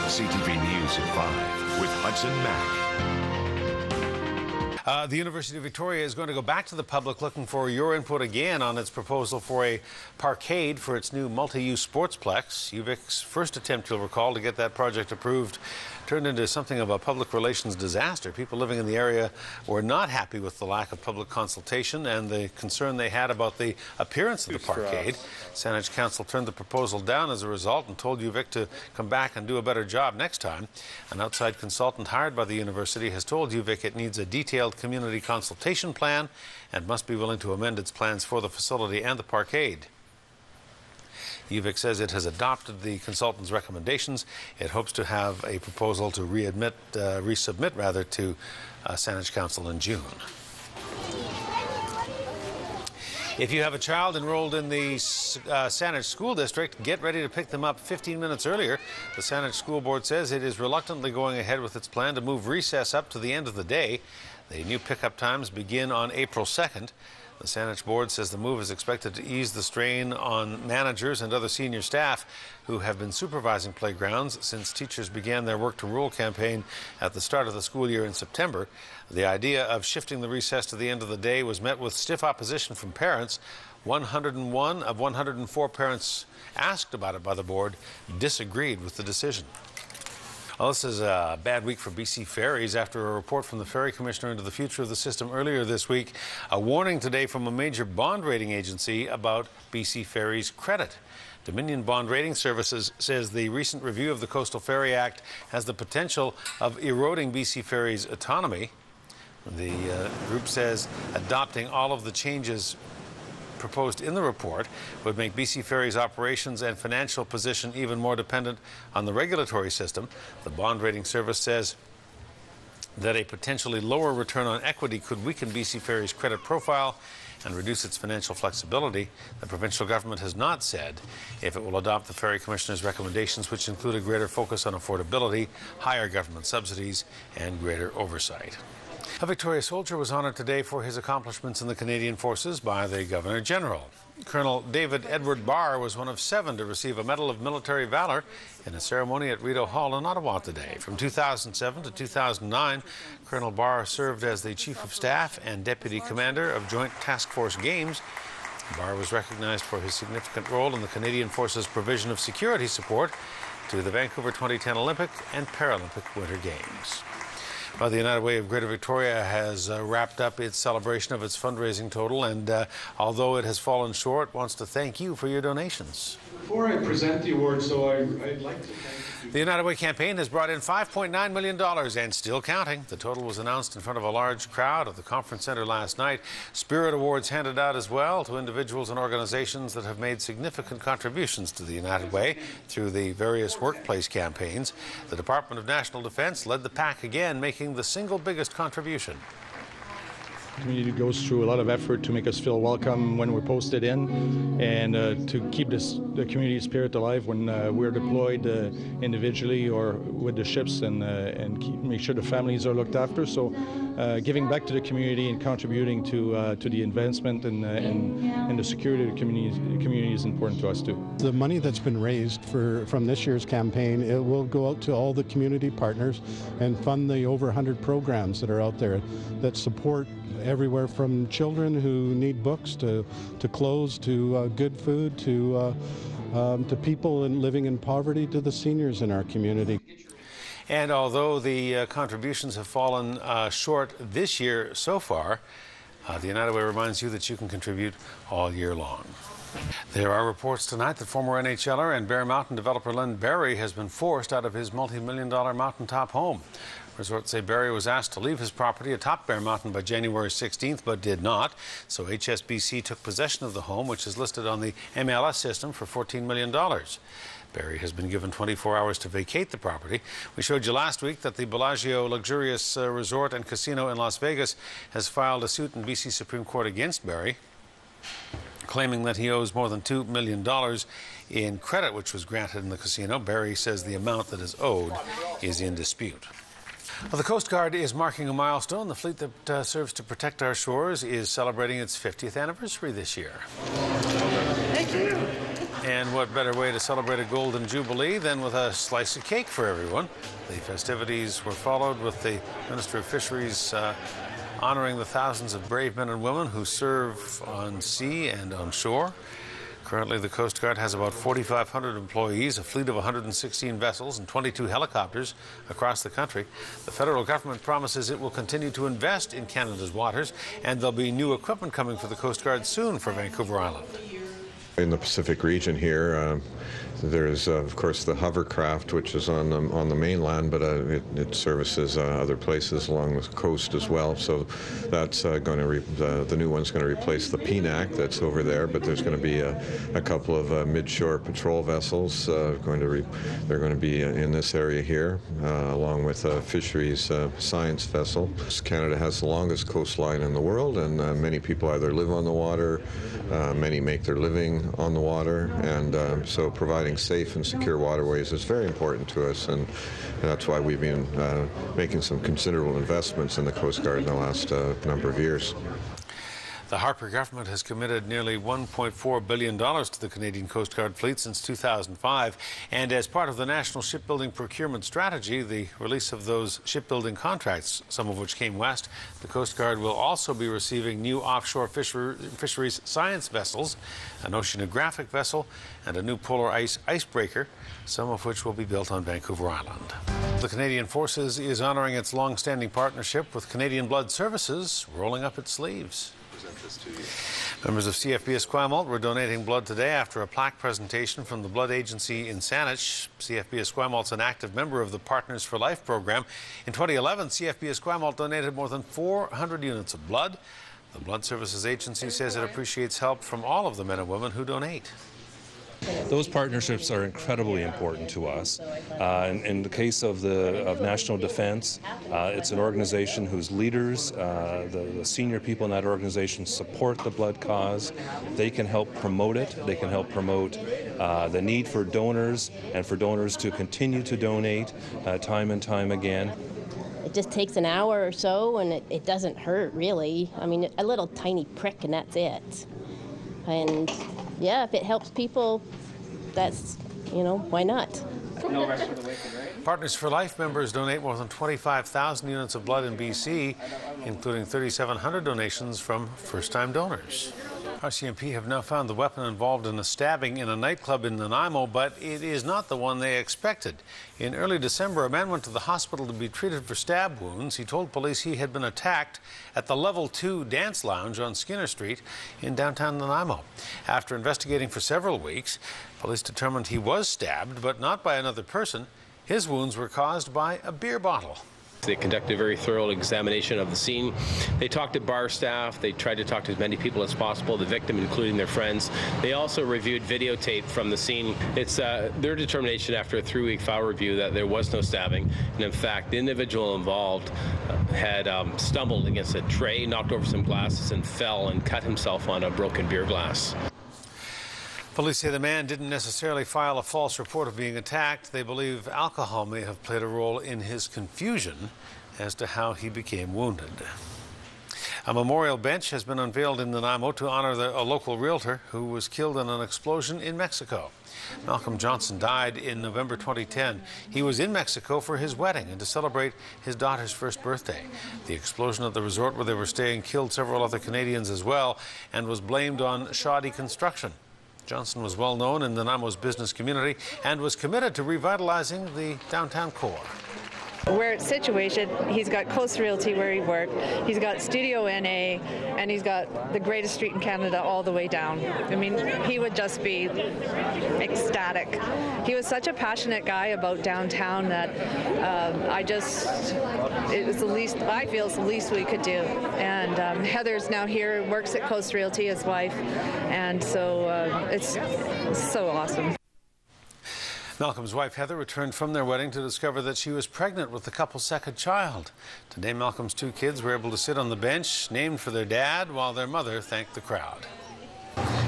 CTV News at 5 with Hudson Mack. The University of Victoria is going to go back to the public looking for your input again on its proposal for a parkade for its new multi-use Sportsplex. UVic's first attempt, you'll recall, to get that project approved turned into something of a public relations disaster. People living in the area were not happy with the lack of public consultation and the concern they had about the appearance of the parkade. Saanich Council turned the proposal down as a result and told UVic to come back and do a better job next time. An outside consultant hired by the university has told UVic it needs a detailed community consultation plan and must be willing to amend its plans for the facility and the parkade. UVic says it has adopted the consultant's recommendations. It hopes to have a proposal to resubmit to Saanich Council in June. If you have a child enrolled in the Saanich School District, get ready to pick them up 15 minutes earlier. The Saanich School Board says it is reluctantly going ahead with its plan to move recess up to the end of the day. The new pickup times begin on April 2nd. The Saanich Board says the move is expected to ease the strain on managers and other senior staff who have been supervising playgrounds since teachers began their Work to Rule campaign at the start of the school year in September. The idea of shifting the recess to the end of the day was met with stiff opposition from parents. 101 of 104 parents asked about it by the board disagreed with the decision. Well, this is a bad week for BC Ferries after a report from the Ferry Commissioner into the future of the system earlier this week. A warning today from a major bond rating agency about BC Ferries' credit. Dominion Bond Rating Services says the recent review of the Coastal Ferry Act has the potential of eroding BC Ferries' autonomy. The group says adopting all of the changes proposed in the report would make BC Ferries' operations and financial position even more dependent on the regulatory system. The bond rating service says that a potentially lower return on equity could weaken BC Ferries' credit profile and reduce its financial flexibility. The provincial government has not said if it will adopt the Ferry Commissioner's recommendations, which include a greater focus on affordability, higher government subsidies, and greater oversight. A Victoria soldier was honoured today for his accomplishments in the Canadian Forces by the Governor-General. Colonel David Edward Barr was one of 7 to receive a Medal of Military Valor in a ceremony at Rideau Hall in Ottawa today. From 2007 to 2009, Colonel Barr served as the Chief of Staff and Deputy Commander of Joint Task Force Games. Barr was recognized for his significant role in the Canadian Forces' provision of security support to the Vancouver 2010 Olympic and Paralympic Winter Games. Well, the United Way of Greater Victoria has wrapped up its celebration of its fundraising total, and although it has fallen short, wants to thank you for your donations. Before I present the awards, though, I'd like to thank the United Way campaign has brought in $5.9 million and still counting. The total was announced in front of a large crowd at the conference center last night. Spirit Awards handed out as well to individuals and organizations that have made significant contributions to the United Way through the various workplace campaigns. The Department of National Defence led the pack again, making the single biggest contribution. The community goes through a lot of effort to make us feel welcome when we're posted in, and to keep the community spirit alive when we're deployed individually or with the ships, and make sure the families are looked after. So giving back to the community and contributing to the advancement and the security of the community is important to us too. The money that's been raised from this year's campaign, it will go out to all the community partners and fund the over 100 programs that are out there that support everywhere from children who need books to clothes to good food to people living in poverty to the seniors in our community. And although the contributions have fallen short this year so far, the United Way reminds you that you can contribute all year long. There are reports tonight that former NHLer and Bear Mountain developer Len Barry has been forced out of his multi-million-dollar mountaintop home. Resorts say Barry was asked to leave his property atop Bear Mountain by January 16th, but did not. So HSBC took possession of the home, which is listed on the MLS system for $14 million. Barry has been given 24 hours to vacate the property. We showed you last week that the Bellagio luxurious resort and casino in Las Vegas has filed a suit in BC Supreme Court against Barry, claiming that he owes more than $2 million in credit which was granted in the casino. Barry says the amount that is owed is in dispute. Well, the Coast Guard is marking a milestone. The fleet that serves to protect our shores is celebrating its 50th anniversary this year. Thank you. And what better way to celebrate a Golden Jubilee than with a slice of cake for everyone? The festivities were followed with the Minister of Fisheries honoring the thousands of brave men and women who serve on sea and on shore. Currently, the Coast Guard has about 4,500 employees, a fleet of 116 vessels and 22 helicopters across the country. The federal government promises it will continue to invest in Canada's waters, and there'll be new equipment coming for the Coast Guard soon for Vancouver Island. In the Pacific region here, there's of course the hovercraft, which is on the mainland, but it services other places along the coast as well. So that's going to the new one's going to replace the PNAC that's over there. But there's going to be a couple of midshore patrol vessels they're going to be in this area here, along with a fisheries science vessel. Canada has the longest coastline in the world, and many people either live on the water, many make their living on the water, and so providing safe and secure waterways is very important to us, and that's why we've been making some considerable investments in the Coast Guard in the last number of years. The Harper government has committed nearly $1.4 billion to the Canadian Coast Guard fleet since 2005. And as part of the National Shipbuilding Procurement Strategy, the release of those shipbuilding contracts, some of which came west, the Coast Guard will also be receiving new offshore fisheries science vessels, an oceanographic vessel, and a new polar ice icebreaker, some of which will be built on Vancouver Island. The Canadian Forces is honoring its long-standing partnership with Canadian Blood Services, rolling up its sleeves. Members of CFB Esquimalt were donating blood today after a plaque presentation from the blood agency in Saanich. CFB Esquimalt's an active member of the Partners for Life program. In 2011, CFB Esquimalt donated more than 400 units of blood. The Blood Services Agency says it appreciates help from all of the men and women who donate. Those partnerships are incredibly important to us. In the case of National Defense, it's an organization whose leaders, the senior people in that organization, support the blood cause. They can help promote it. They can help promote the need for donors and for donors to continue to donate time and time again. It just takes an hour or so, and it doesn't hurt, really. I mean, a little tiny prick, and that's it. And yeah, if it helps people, that's, why not? Partners for Life members donate more than 25,000 units of blood in BC, including 3,700 donations from first-time donors. RCMP have now found the weapon involved in a stabbing in a nightclub in Nanaimo, but it is not the one they expected. In early December, a man went to the hospital to be treated for stab wounds. He told police he had been attacked at the Level 2 dance lounge on Skinner Street in downtown Nanaimo. After investigating for several weeks, police determined he was stabbed, but not by another person. His wounds were caused by a beer bottle. They conducted a very thorough examination of the scene. They talked to bar staff. They tried to talk to as many people as possible, the victim including their friends. They also reviewed videotape from the scene. It's their determination after a 3-week file review that there was no stabbing. And in fact, the individual involved had stumbled against a tray, knocked over some glasses, and fell and cut himself on a broken beer glass. Police say the man didn't necessarily file a false report of being attacked. They believe alcohol may have played a role in his confusion as to how he became wounded. A memorial bench has been unveiled in Nanaimo to honor a local realtor who was killed in an explosion in Mexico. Malcolm Johnson died in November 2010. He was in Mexico for his wedding and to celebrate his daughter's first birthday. The explosion at the resort where they were staying killed several other Canadians as well and was blamed on shoddy construction. Johnson was well known in Nanaimo's business community and was committed to revitalizing the downtown core. Where it's situated, he's got Coast Realty where he worked, he's got Studio NA, and he's got the greatest street in Canada all the way down. I mean, he would just be ecstatic. He was such a passionate guy about downtown that it was the least, I feel, it's the least we could do. And Heather's now here, works at Coast Realty, his wife, and so it's so awesome. Malcolm's wife, Heather, returned from their wedding to discover that she was pregnant with the couple's second child. Today, Malcolm's 2 kids were able to sit on the bench, named for their dad, while their mother thanked the crowd.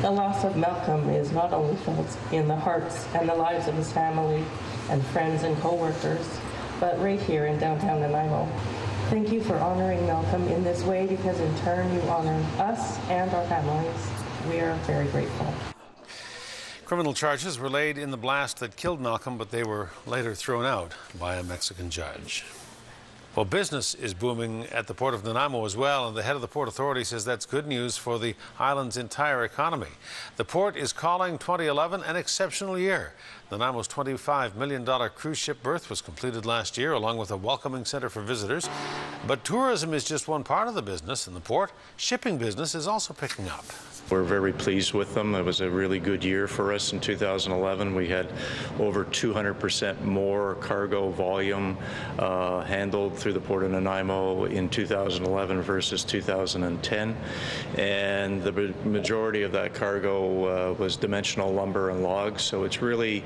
The loss of Malcolm is not only felt in the hearts and the lives of his family and friends and co-workers, but right here in downtown Nanaimo. Thank you for honoring Malcolm in this way, because in turn you honor us and our families. We are very grateful. Criminal charges were laid in the blast that killed Malcolm, but they were later thrown out by a Mexican judge. Well, business is booming at the Port of Nanaimo as well, and the head of the Port Authority says that's good news for the island's entire economy. The port is calling 2011 an exceptional year. Nanaimo's $25 million cruise ship berth was completed last year, along with a welcoming center for visitors. But tourism is just one part of the business in the port. Shipping business is also picking up. We're very pleased with them. It was a really good year for us in 2011. We had over 200% more cargo volume handled through the Port of Nanaimo in 2011 versus 2010. And the majority of that cargo was dimensional lumber and logs. So it's really